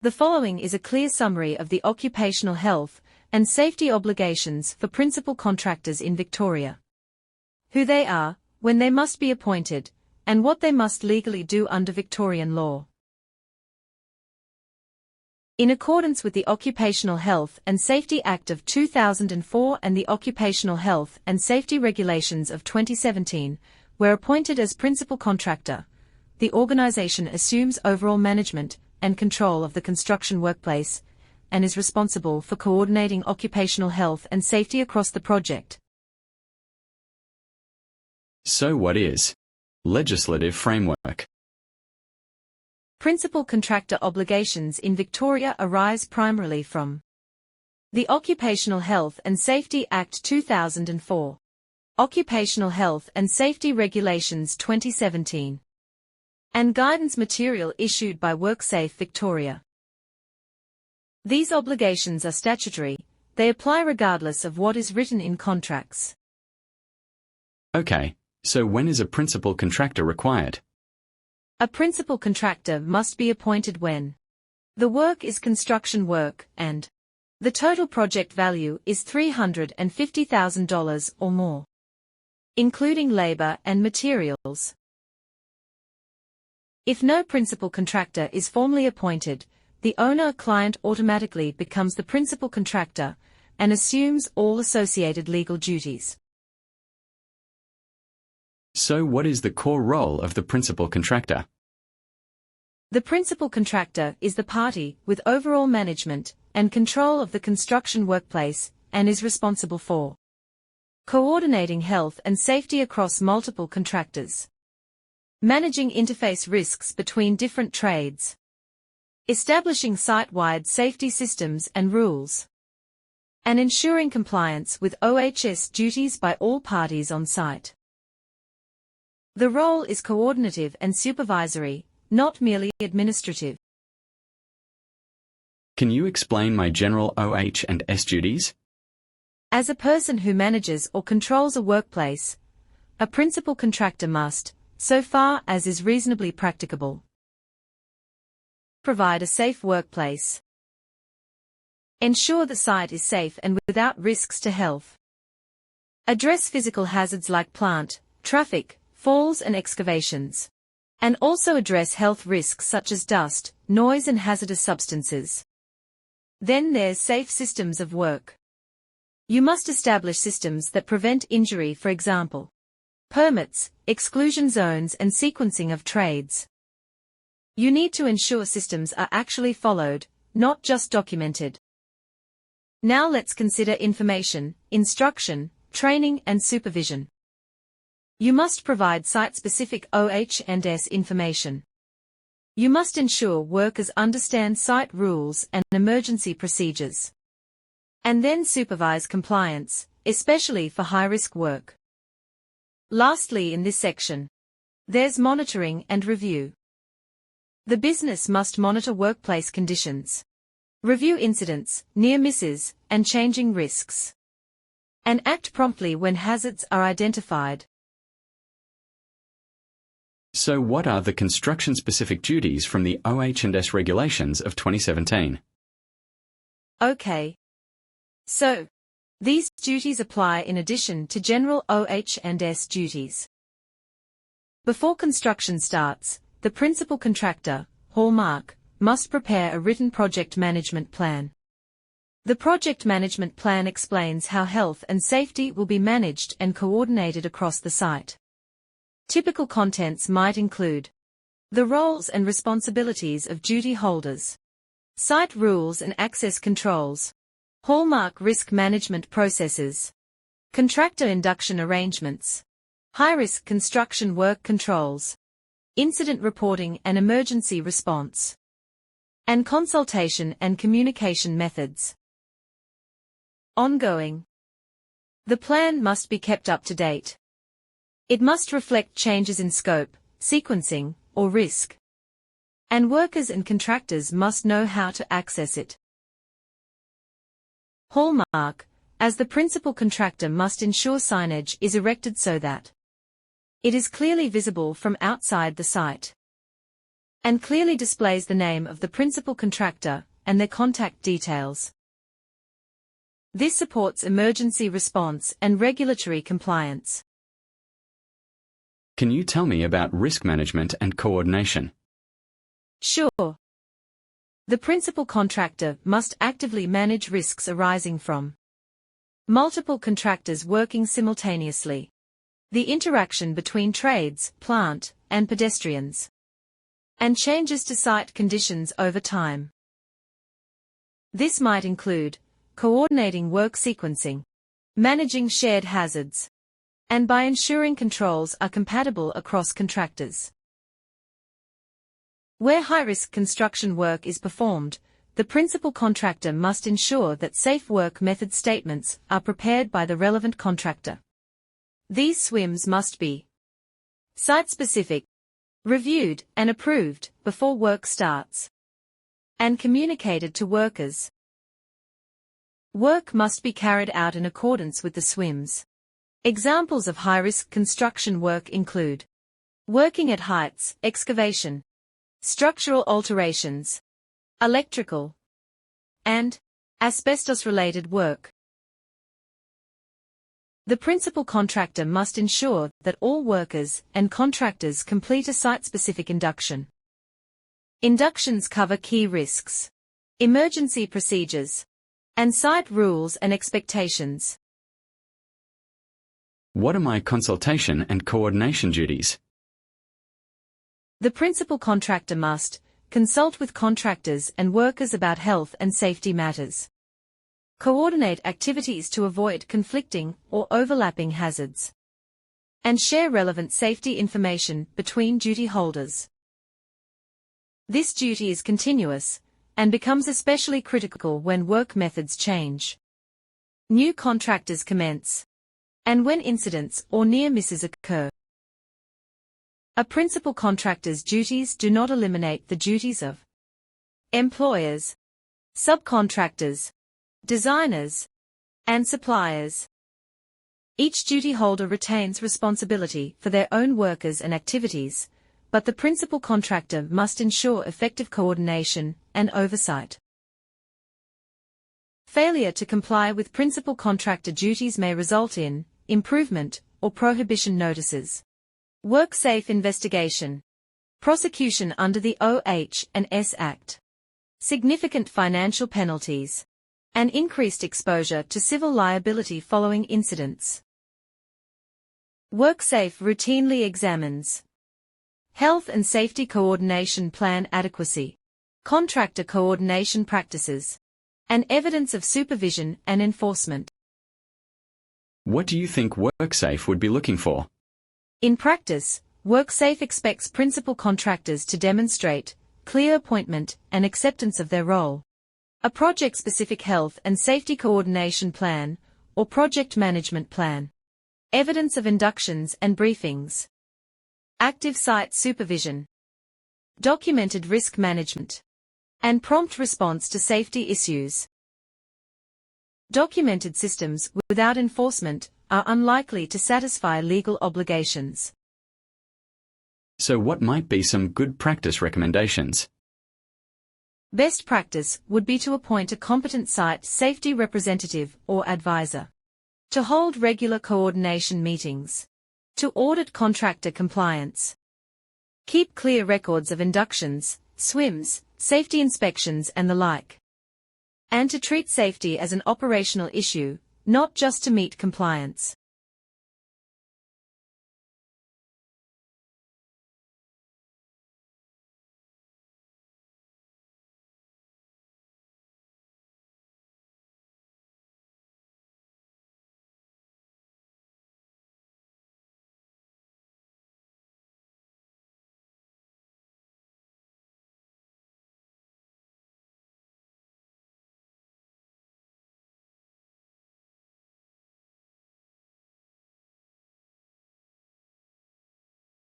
The following is a clear summary of the occupational health and safety obligations for principal contractors in Victoria. Who they are, when they must be appointed, and what they must legally do under Victorian law. In accordance with the Occupational Health and Safety Act of 2004 and the Occupational Health and Safety Regulations of 2017, where appointed as principal contractor, the organisation assumes overall management and control of the construction workplace, and is responsible for coordinating occupational health and safety across the project. So what is legislative framework? Principal contractor obligations in Victoria arise primarily from the Occupational Health and Safety Act 2004, Occupational Health and Safety Regulations 2017, and guidance material issued by WorkSafe Victoria. These obligations are statutory, they apply regardless of what is written in contracts. Okay, so when is a principal contractor required? A principal contractor must be appointed when the work is construction work and the total project value is $350,000 or more, including labour and materials. If no principal contractor is formally appointed, the owner-client automatically becomes the principal contractor and assumes all associated legal duties. So what is the core role of the principal contractor? The principal contractor is the party with overall management and control of the construction workplace and is responsible for coordinating health and safety across multiple contractors, managing interface risks between different trades, establishing site-wide safety systems and rules, and ensuring compliance with OHS duties by all parties on site. The role is coordinative and supervisory, not merely administrative. Can you explain my general OH&S duties? As a person who manages or controls a workplace, a principal contractor must, so far as is reasonably practicable, provide a safe workplace, ensure the site is safe and without risks to health, address physical hazards like plant, traffic, falls and excavations, and also address health risks such as dust, noise and hazardous substances. Then there's safe systems of work. You must establish systems that prevent injury, for example, permits, exclusion zones and sequencing of trades. You need to ensure systems are actually followed, not just documented. Now let's consider information, instruction, training and supervision. You must provide site-specific OH&S information. You must ensure workers understand site rules and emergency procedures. And then supervise compliance, especially for high-risk work. Lastly in this section, there's monitoring and review. The business must monitor workplace conditions, review incidents, near misses, and changing risks, and act promptly when hazards are identified. So what are the construction-specific duties from the OH&S regulations of 2017? Okay. So, these duties apply in addition to general OH&S duties. Before construction starts, the principal contractor, Hallmarc, must prepare a written project management plan. The project management plan explains how health and safety will be managed and coordinated across the site. Typical contents might include the roles and responsibilities of duty holders, site rules and access controls, Hallmarc risk management processes, contractor induction arrangements, high-risk construction work controls, incident reporting and emergency response, and consultation and communication methods. Ongoing. The plan must be kept up to date. It must reflect changes in scope, sequencing, or risk. And workers and contractors must know how to access it. Hallmarc, as the principal contractor, must ensure signage is erected so that it is clearly visible from outside the site. and clearly displays the name of the principal contractor and their contact details. This supports emergency response and regulatory compliance. Can you tell me about risk management and coordination? Sure. The principal contractor must actively manage risks arising from multiple contractors working simultaneously, the interaction between trades, plant, and pedestrians, and changes to site conditions over time. This might include coordinating work sequencing, managing shared hazards, and by ensuring controls are compatible across contractors. Where high-risk construction work is performed, the principal contractor must ensure that safe work method statements are prepared by the relevant contractor. These SWMs must be site-specific, reviewed and approved before work starts, and communicated to workers. Work must be carried out in accordance with the SWMs. Examples of high-risk construction work include working at heights, excavation, structural alterations, electrical, and asbestos-related work. The principal contractor must ensure that all workers and contractors complete a site-specific induction. Inductions cover key risks, emergency procedures, and site rules and expectations. What are my consultation and coordination duties? The principal contractor must consult with contractors and workers about health and safety matters, coordinate activities to avoid conflicting or overlapping hazards, and share relevant safety information between duty holders. This duty is continuous and becomes especially critical when work methods change, new contractors commence, and when incidents or near misses occur. A principal contractor's duties do not eliminate the duties of employers, subcontractors, designers, and suppliers. Each duty holder retains responsibility for their own workers and activities, but the principal contractor must ensure effective coordination and oversight. Failure to comply with principal contractor duties may result in improvement or prohibition notices, work-safe investigation, prosecution under the OH&S Act, significant financial penalties, and increased exposure to civil liability following incidents. WorkSafe routinely examines health and safety coordination plan adequacy, contractor coordination practices, and evidence of supervision and enforcement. What do you think WorkSafe would be looking for? In practice, WorkSafe expects principal contractors to demonstrate clear appointment and acceptance of their role, a project-specific health and safety coordination plan, or project management plan, evidence of inductions and briefings, active site supervision, documented risk management, and prompt response to safety issues. Documented systems without enforcement are unlikely to satisfy legal obligations. So what might be some good practice recommendations? Best practice would be to appoint a competent site safety representative or advisor, to hold regular coordination meetings, to audit contractor compliance, keep clear records of inductions, SWMs, safety inspections and the like, and to treat safety as an operational issue, not just to meet compliance.